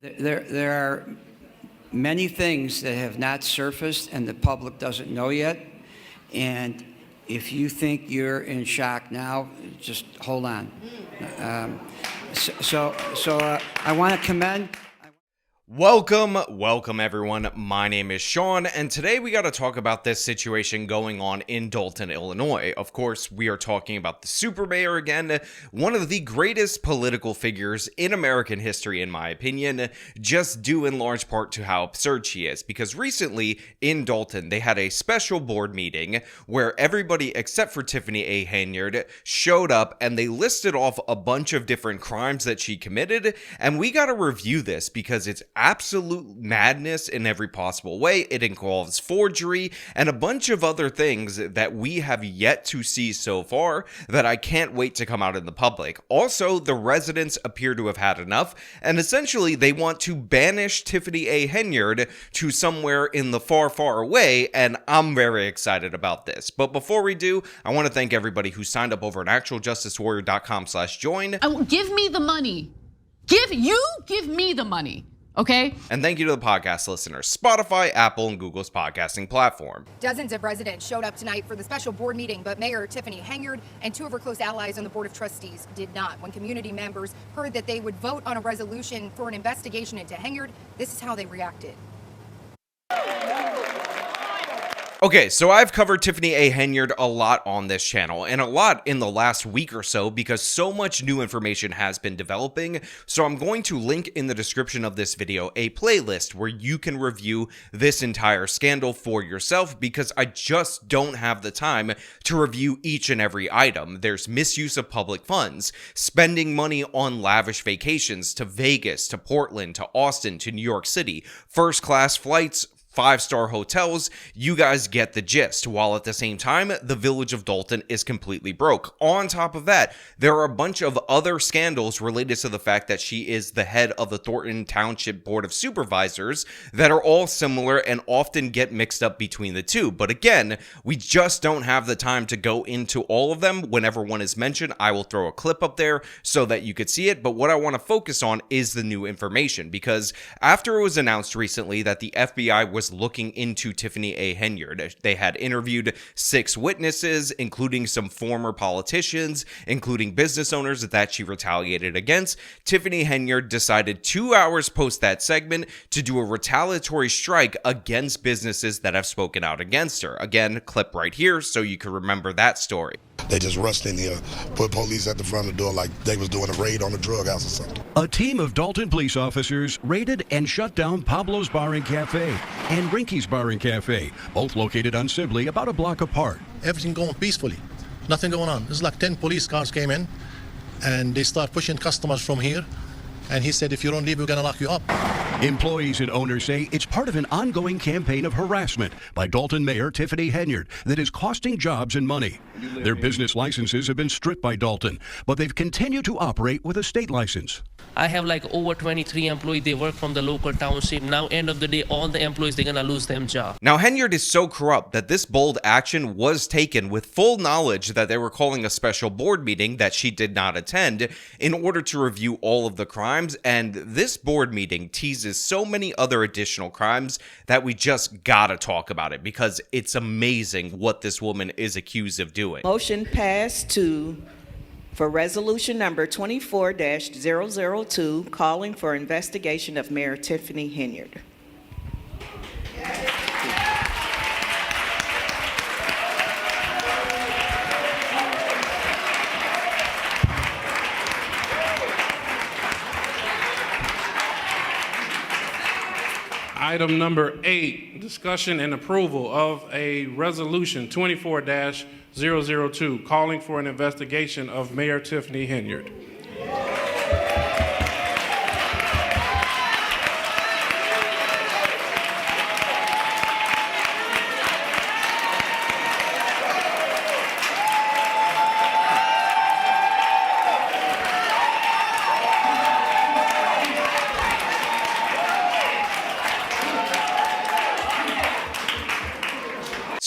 There are many things that have not surfaced and the public doesn't know yet. And if you think you're in shock now, just hold on. I want to commend. Welcome everyone. My name is Sean, and today we got to talk about this situation going on in Dolton, Illinois. Of course, we are talking about the super mayor again, one of the greatest political figures in American history, in my opinion, just due in large part to how absurd she is. Because recently in Dolton, they had a special board meeting where everybody except for Tiffany A. Henyard showed up, and they listed off a bunch of different crimes that she committed, and we got to review this because it's absolute madness in every possible way. It involves forgery and a bunch of other things that we have yet to see so far that I can't wait to come out in the public. Also, the residents appear to have had enough, and essentially they want to banish Tiffany A. Henyard to somewhere in the far, far away, and I'm very excited about this. But before we do, I want to thank everybody who signed up over at actualjusticewarrior.com/join. Give me the money. Give me the money. Okay. And thank you to the podcast listeners, Spotify, Apple, and Google's podcasting platform. Dozens of residents showed up tonight for the special board meeting, but Mayor Tiffany Henyard and two of her close allies on the Board of Trustees did not. When community members heard that they would vote on a resolution for an investigation into Henyard, this is how they reacted. Okay, so I've covered Tiffany A. Henyard a lot on this channel, and a lot in the last week or so because so much new information has been developing, so I'm going to link in the description of this video a playlist where you can review this entire scandal for yourself because I just don't have the time to review each and every item. There's misuse of public funds, spending money on lavish vacations to Vegas, to Portland, to Austin, to New York City, first-class flights, 5-star hotels. You guys get the gist, while at the same time, the village of Dolton is completely broke. On top of that, there are a bunch of other scandals related to the fact that she is the head of the Thornton Township Board of Supervisors that are all similar and often get mixed up between the two. But again, we just don't have the time to go into all of them. Whenever one is mentioned, I will throw a clip up there so that you could see it. But what I want to focus on is the new information, because after it was announced recently that the FBI was looking into Tiffany A. Henyard. They had interviewed 6 witnesses, including some former politicians, including business owners that she retaliated against. Tiffany Henyard decided 2 hours post that segment to do a retaliatory strike against businesses that have spoken out against her. Again, clip right here so you can remember that story. They just rushed in here, put police at the front of the door like they was doing a raid on a drug house or something. A team of Dolton police officers raided and shut down Pablo's Bar and Cafe and Rinky's Bar and Cafe, both located on Sibley, about a block apart. Everything going peacefully, nothing going on. It's like 10 police cars came in and they start pushing customers from here. And he said, if you don't leave, we're going to lock you up. Employees and owners say it's part of an ongoing campaign of harassment by Dolton Mayor Tiffany Henyard that is costing jobs and money. Their business licenses have been stripped by Dolton, but they've continued to operate with a state license. I have like over 23 employees. They work from the local township. Now, end of the day, all the employees, they're going to lose their job. Now, Henyard is so corrupt that this bold action was taken with full knowledge that they were calling a special board meeting that she did not attend in order to review all of the crimes. And this board meeting teases so many other additional crimes that we just gotta talk about it because it's amazing what this woman is accused of doing. Motion passed for resolution number 24-002, calling for investigation of Mayor Tiffany Henyard. Item number 8, discussion and approval of a resolution 24-002, calling for an investigation of Mayor Tiffany Henyard.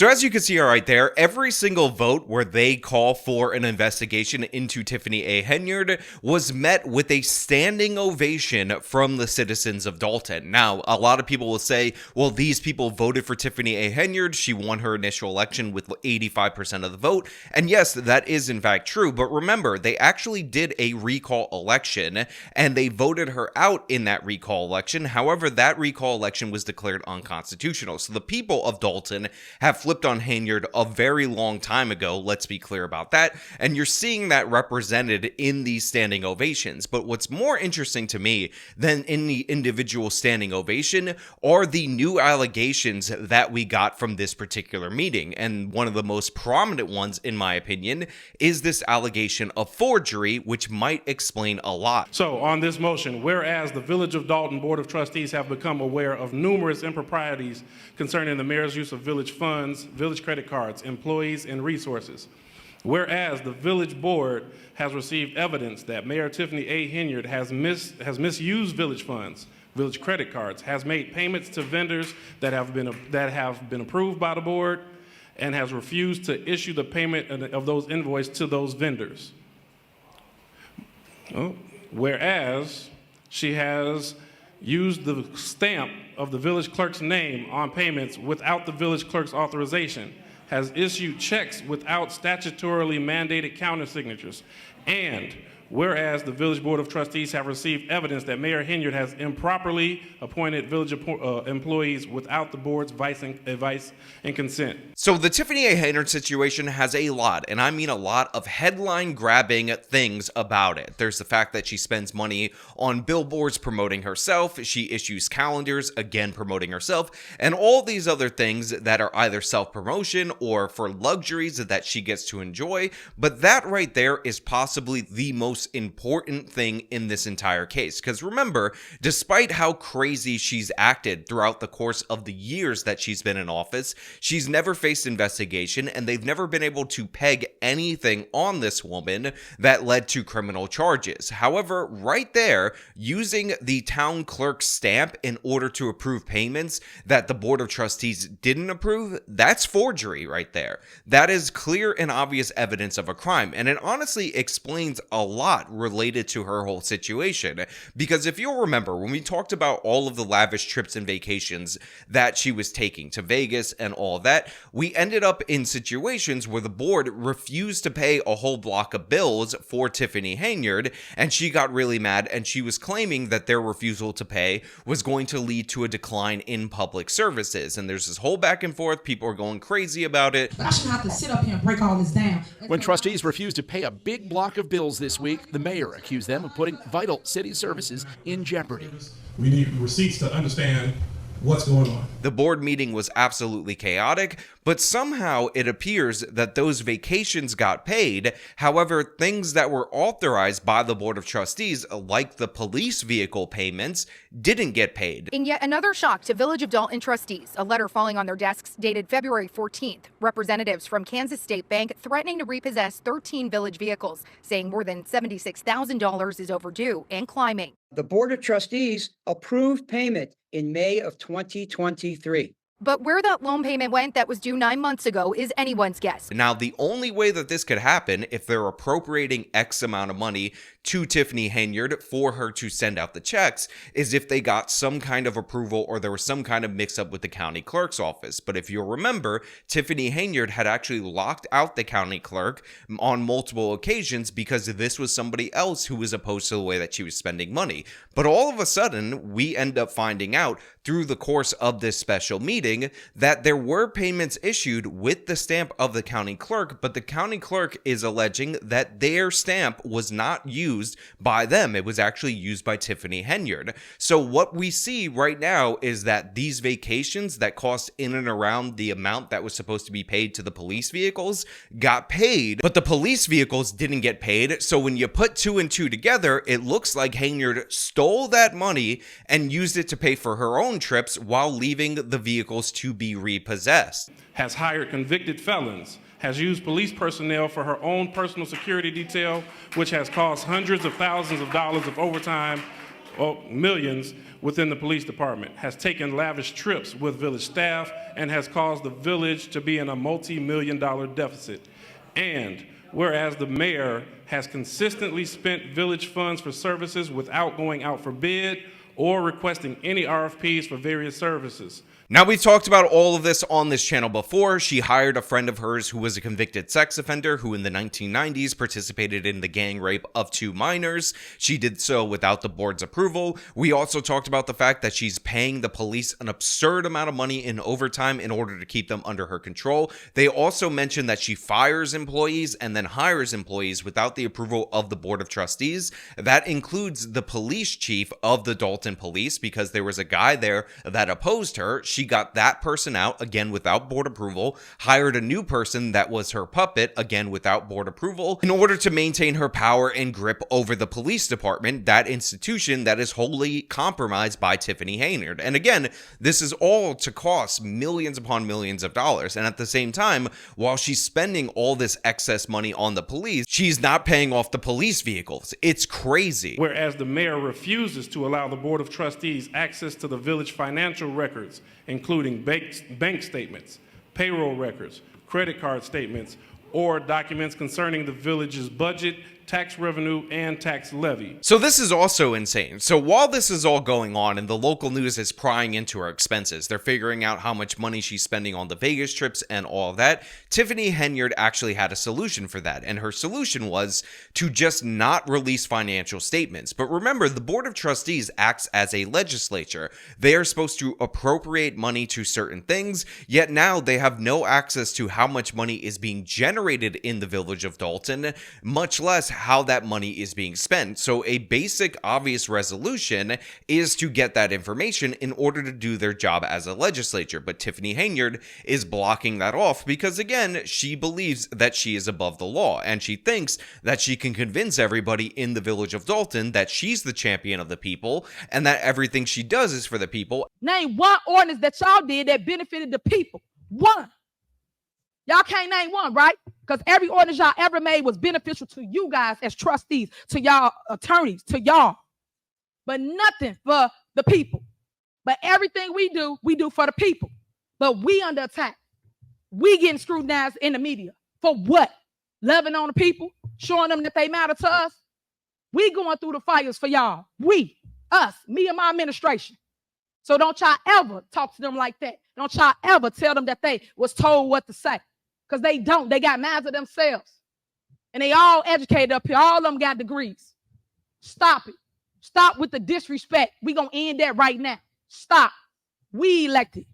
So as you can see right there, every single vote where they call for an investigation into Tiffany A. Henyard was met with a standing ovation from the citizens of Dolton. Now, a lot of people will say, well, these people voted for Tiffany A. Henyard. She won her initial election with 85% of the vote. And yes, that is in fact true. But remember, they actually did a recall election and they voted her out in that recall election. However, that recall election was declared unconstitutional. So the people of Dolton have flipped on Henyard a very long time ago. Let's be clear about that. And you're seeing that represented in these standing ovations. But what's more interesting to me than in the individual standing ovation are the new allegations that we got from this particular meeting. And one of the most prominent ones, in my opinion, is this allegation of forgery, which might explain a lot. So on this motion, whereas the Village of Dolton Board of Trustees have become aware of numerous improprieties concerning the mayor's use of village funds, village credit cards, employees, and resources. Whereas the village board has received evidence that Mayor Tiffany A. Henyard has misused village funds, village credit cards, has made payments to vendors that have been approved by the board, and has refused to issue the payment of those invoices to those vendors. Whereas she has used the stamp of the village clerk's name on payments without the village clerk's authorization, has issued checks without statutorily mandated countersignatures, and whereas the Village Board of Trustees have received evidence that Mayor Henyard has improperly appointed village employees without the board's advice and consent. So the Tiffany A. Henyard situation has a lot, and I mean a lot, of headline-grabbing things about it. There's the fact that she spends money on billboards promoting herself, she issues calendars, again promoting herself, and all these other things that are either self-promotion or for luxuries that she gets to enjoy. But that right there is possibly the most important thing in this entire case. Because remember, despite how crazy she's acted throughout the course of the years that she's been in office, she's never faced investigation, and they've never been able to peg anything on this woman that led to criminal charges. However, right there, using the town clerk's stamp in order to approve payments that the Board of Trustees didn't approve, that's forgery right there. That is clear and obvious evidence of a crime, and it honestly explains a lot related to her whole situation. Because if you'll remember, when we talked about all of the lavish trips and vacations that she was taking to Vegas and all that, we ended up in situations where the board refused to pay a whole block of bills for Tiffany Henyard, and she got really mad, and she was claiming that their refusal to pay was going to lead to a decline in public services. And there's this whole back and forth. People are going crazy about it. I shouldn't have to sit up here and break all this down. When trustees refused to pay a big block of bills this week, the mayor accused them of putting vital city services in jeopardy. We need receipts to understand what's going on. The board meeting was absolutely chaotic, but somehow it appears that those vacations got paid. However, things that were authorized by the Board of Trustees, like the police vehicle payments, didn't get paid. In yet another shock to Village of Dolton trustees, a letter falling on their desks dated February 14th, representatives from Kansas State Bank threatening to repossess 13 village vehicles, saying more than $76,000 is overdue and climbing. The Board of Trustees approved payment in May of 2023. But where that loan payment went that was due 9 months ago is anyone's guess. Now, the only way that this could happen, if they're appropriating X amount of money to Tiffany Henyard for her to send out the checks, is if they got some kind of approval or there was some kind of mix-up with the county clerk's office. But if you'll remember, Tiffany Henyard had actually locked out the county clerk on multiple occasions because this was somebody else who was opposed to the way that she was spending money. But all of a sudden, we end up finding out through the course of this special meeting that there were payments issued with the stamp of the county clerk, but the county clerk is alleging that their stamp was not used by them. It was actually used by Tiffany Henyard. So what we see right now is that these vacations that cost in and around the amount that was supposed to be paid to the police vehicles got paid, but the police vehicles didn't get paid. So when you put two and two together, it looks like Henyard stole that money and used it to pay for her own trips while leaving the vehicles to be repossessed. Has hired convicted felons, has used police personnel for her own personal security detail, which has cost hundreds of thousands of dollars of overtime, or millions, within the police department, has taken lavish trips with village staff, and has caused the village to be in a multi-million-dollar deficit. And whereas the mayor has consistently spent village funds for services without going out for bid or requesting any RFPs for various services. Now, we've talked about all of this on this channel before. She hired a friend of hers who was a convicted sex offender who in the 1990s participated in the gang rape of 2 minors. She did so without the board's approval. We also talked about the fact that she's paying the police an absurd amount of money in overtime in order to keep them under her control. They also mentioned that she fires employees and then hires employees without the approval of the board of trustees. That includes the police chief of the Dolton police, because there was a guy there that opposed her. She got that person out, again without board approval, hired a new person that was her puppet, again without board approval, in order to maintain her power and grip over the police department, that institution that is wholly compromised by Tiffany Henyard. And again, this is all to cost millions upon millions of dollars. And at the same time, while she's spending all this excess money on the police, she's not paying off the police vehicles. It's crazy. Whereas the mayor refuses to allow the board of trustees access to the village financial records, including bank statements, payroll records, credit card statements, or documents concerning the village's budget, tax revenue, and tax levy. So this is also insane. So while this is all going on and the local news is prying into her expenses, they're figuring out how much money she's spending on the Vegas trips and all of that, Tiffany Henyard actually had a solution for that. And her solution was to just not release financial statements. But remember, the Board of Trustees acts as a legislature. They are supposed to appropriate money to certain things, yet now they have no access to how much money is being generated in the village of Dolton, much less how that money is being spent. So a basic, obvious resolution is to get that information in order to do their job as a legislature. But Tiffany Henyard is blocking that off because, again, she believes that she is above the law, and she thinks that she can convince everybody in the village of Dolton that she's the champion of the people and that everything she does is for the people. Name one ordinance that y'all did that benefited the people. One. Y'all can't name one, right? Because every ordinance y'all ever made was beneficial to you guys as trustees, to y'all attorneys, to y'all. But nothing for the people. But everything we do for the people. But we under attack. We getting scrutinized in the media. For what? Loving on the people? Showing them that they matter to us? We going through the fires for y'all. We, us, me and my administration. So don't y'all ever talk to them like that. Don't y'all ever tell them that they was told what to say. Because they don't. They got minds of themselves. And they all educated up here. All of them got degrees. Stop it. Stop with the disrespect. We going to end that right now. Stop. We elected,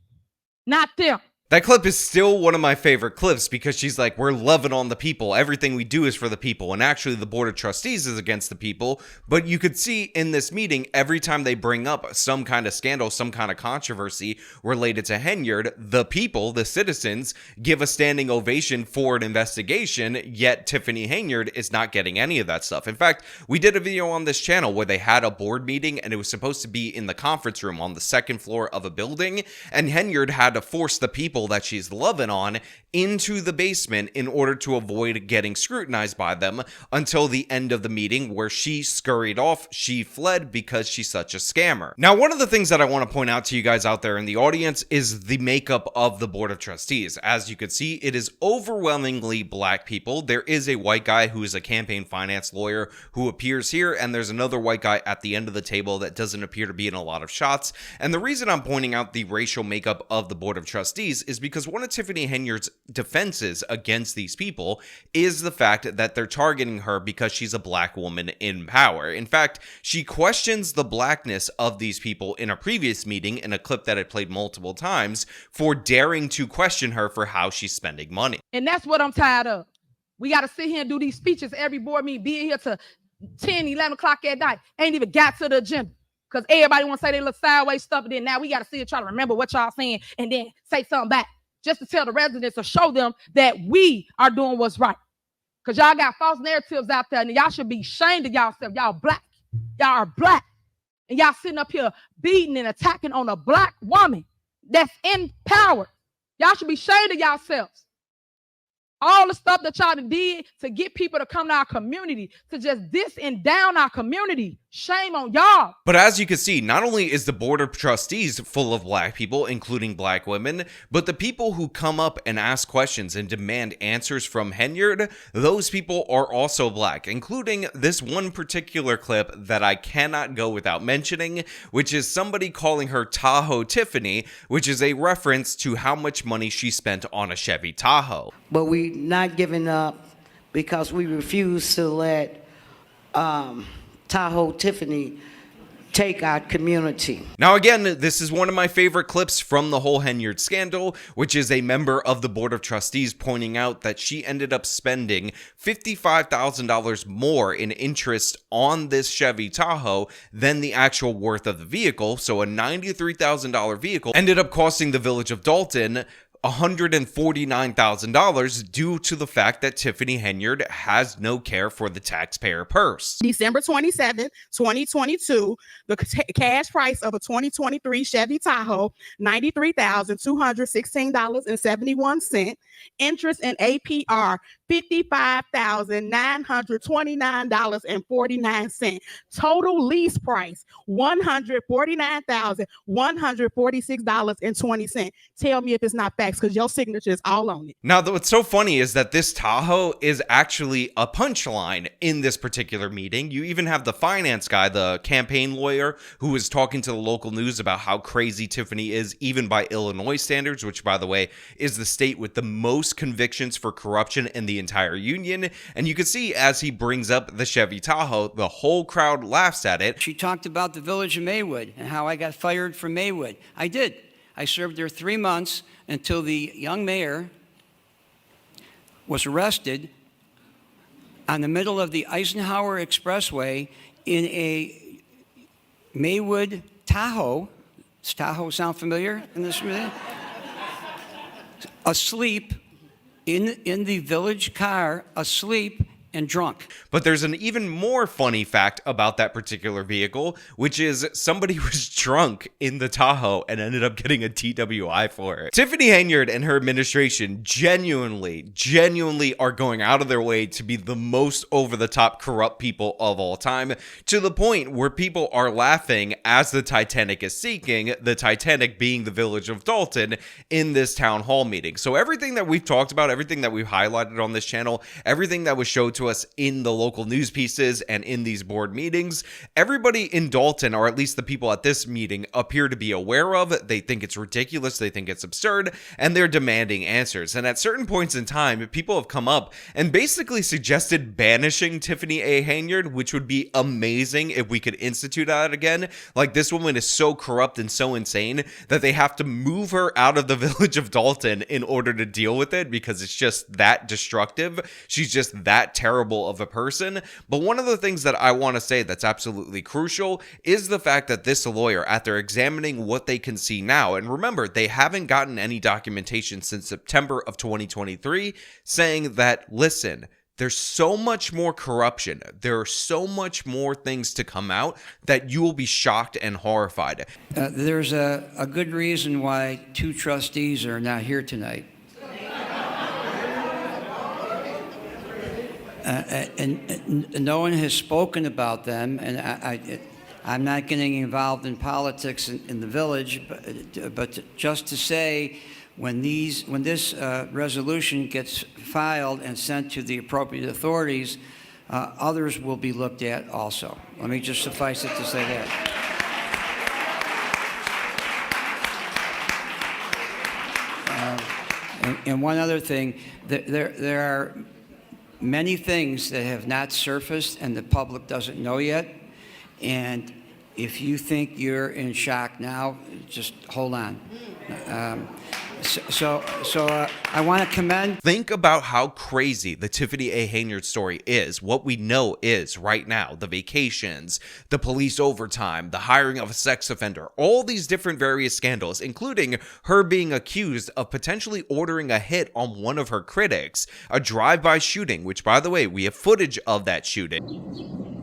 not them. That clip is still one of my favorite clips because she's like, we're loving on the people. Everything we do is for the people. And actually, the Board of Trustees is against the people. But you could see in this meeting, every time they bring up some kind of scandal, some kind of controversy related to Henyard, the people, the citizens, give a standing ovation for an investigation, yet Tiffany Henyard is not getting any of that stuff. In fact, we did a video on this channel where they had a board meeting and it was supposed to be in the conference room on the second floor of a building. And Henyard had to force the people that she's loving on into the basement in order to avoid getting scrutinized by them until the end of the meeting, where she scurried off. She fled because she's such a scammer. Now, one of the things that I want to point out to you guys out there in the audience is the makeup of the Board of Trustees. As you can see, it is overwhelmingly black people. There is a white guy who is a campaign finance lawyer who appears here, and there's another white guy at the end of the table that doesn't appear to be in a lot of shots. And the reason I'm pointing out the racial makeup of the Board of Trustees is because one of Tiffany Henyard's defenses against these people is the fact that they're targeting her because she's a black woman in power. In fact, she questions the blackness of these people in a previous meeting, in a clip that I played multiple times, for daring to question her for how she's spending money. And that's what I'm tired of. We got to sit here and do these speeches every board meeting, be here to 10, 11 o'clock at night. Ain't even got to the agenda. Because everybody want to say they look sideways stuff, and then now we got to sit here try to remember what y'all saying and then say something back. Just to tell the residents or show them that we are doing what's right. Because y'all got false narratives out there, and y'all should be ashamed of y'allself. Y'all black. Y'all are black. And y'all sitting up here beating and attacking on a black woman that's in power. Y'all should be ashamed of yourselves. All the stuff that y'all did to get people to come to our community, to just diss and down our community. Shame on y'all. But as you can see, not only is the Board of Trustees full of black people, including black women, but the people who come up and ask questions and demand answers from Henyard, those people are also black, including this one particular clip that I cannot go without mentioning, which is somebody calling her Tahoe Tiffany, which is a reference to how much money she spent on a Chevy Tahoe. But we not giving up because we refuse to let Tahoe Tiffany take our community. Now again, this is one of my favorite clips from the whole Henyard scandal, which is a member of the Board of Trustees pointing out that she ended up spending $55,000 more in interest on this Chevy Tahoe than the actual worth of the vehicle. So a $93,000 vehicle ended up costing the village of Dolton $149,000 due to the fact that Tiffany Henyard has no care for the taxpayer purse. December 27, 2022, the cash price of a 2023 Chevy Tahoe, $93,216.71. Interest and APR, $55,929.49. Total lease price, $149,146.20. Tell me if it's not facts, because your signature is all on it. Now, what's so funny is that this Tahoe is actually a punchline in this particular meeting. You even have the finance guy, the campaign lawyer, who was talking to the local news about how crazy Tiffany is, even by Illinois standards, which, by the way, is the state with the most convictions for corruption in the entire union. And you can see as he brings up the Chevy Tahoe, the whole crowd laughs at it. She talked about the village of Maywood and how I got fired from Maywood. I did. I served there 3 months until the young mayor was arrested on the middle of the Eisenhower Expressway in a Maywood Tahoe. Does Tahoe sound familiar in this minute? Asleep in the village car, asleep and drunk. But there's an even more funny fact about that particular vehicle, which is somebody was drunk in the Tahoe and ended up getting a DWI for it. Tiffany Henyard and her administration genuinely are going out of their way to be the most over-the-top corrupt people of all time, to the point where people are laughing as the Titanic is sinking, the Titanic being the village of Dolton, in this town hall meeting. So everything that we've talked about, everything that we've highlighted on this channel, everything that was showed to us in the local news pieces and in these board meetings, everybody in Dolton, or at least the people at this meeting, appear to be aware of. They think it's ridiculous, they think it's absurd, and they're demanding answers. And at certain points in time, people have come up and basically suggested banishing Tiffany A. Henyard, which would be amazing if we could institute that again. Like, this woman is so corrupt and so insane that they have to move her out of the village of Dolton in order to deal with it, because it's just that destructive. She's just that terrible of a person. But one of the things that I want to say that's absolutely crucial is the fact that this lawyer, after examining what they can see now, and remember, they haven't gotten any documentation since September of 2023, saying that, listen, there's so much more corruption, there are so much more things to come out that you will be shocked and horrified. There's a good reason why 2 trustees are not here tonight. And no one has spoken about them, and I'm not getting involved in politics in the village, but just to say, when this resolution gets filed and sent to the appropriate authorities, others will be looked at also. Let me just suffice it to say that. And one other thing, there are many things that have not surfaced and the public doesn't know yet. And if you think you're in shock now, just hold on. So I want to commend. Think about how crazy the Tiffany A. Henyard story is. What we know is right now, the vacations, the police overtime, the hiring of a sex offender, all these different various scandals, including her being accused of potentially ordering a hit on one of her critics, a drive-by shooting, which, by the way, we have footage of that shooting.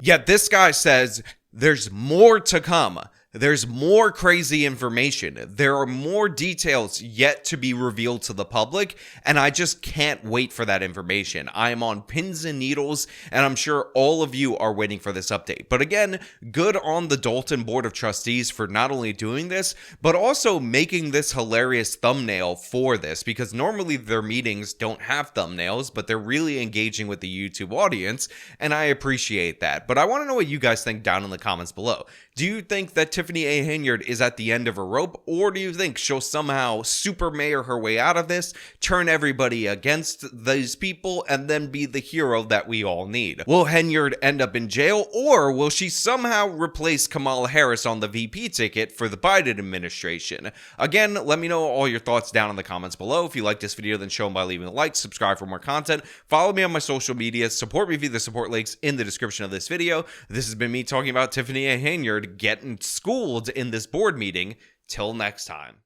Yet this guy says there's more to come. There's more crazy information. There are more details yet to be revealed to the public, and I just can't wait for that information. I am on pins and needles, and I'm sure all of you are waiting for this update. But again, good on the Dolton Board of Trustees for not only doing this, but also making this hilarious thumbnail for this, because normally their meetings don't have thumbnails, but they're really engaging with the YouTube audience, and I appreciate that. But I want to know what you guys think down in the comments below. Do you think that Tiffany A. Henyard is at the end of her rope, or do you think she'll somehow super mayor her way out of this, turn everybody against these people, and then be the hero that we all need? Will Henyard end up in jail, or will she somehow replace Kamala Harris on the VP ticket for the Biden administration? Again, let me know all your thoughts down in the comments below. If you like this video, then show them by leaving a like, subscribe for more content, follow me on my social media, support me via the support links in the description of this video. This has been me talking about Tiffany A. Henyard getting schooled in this board meeting. Till next time.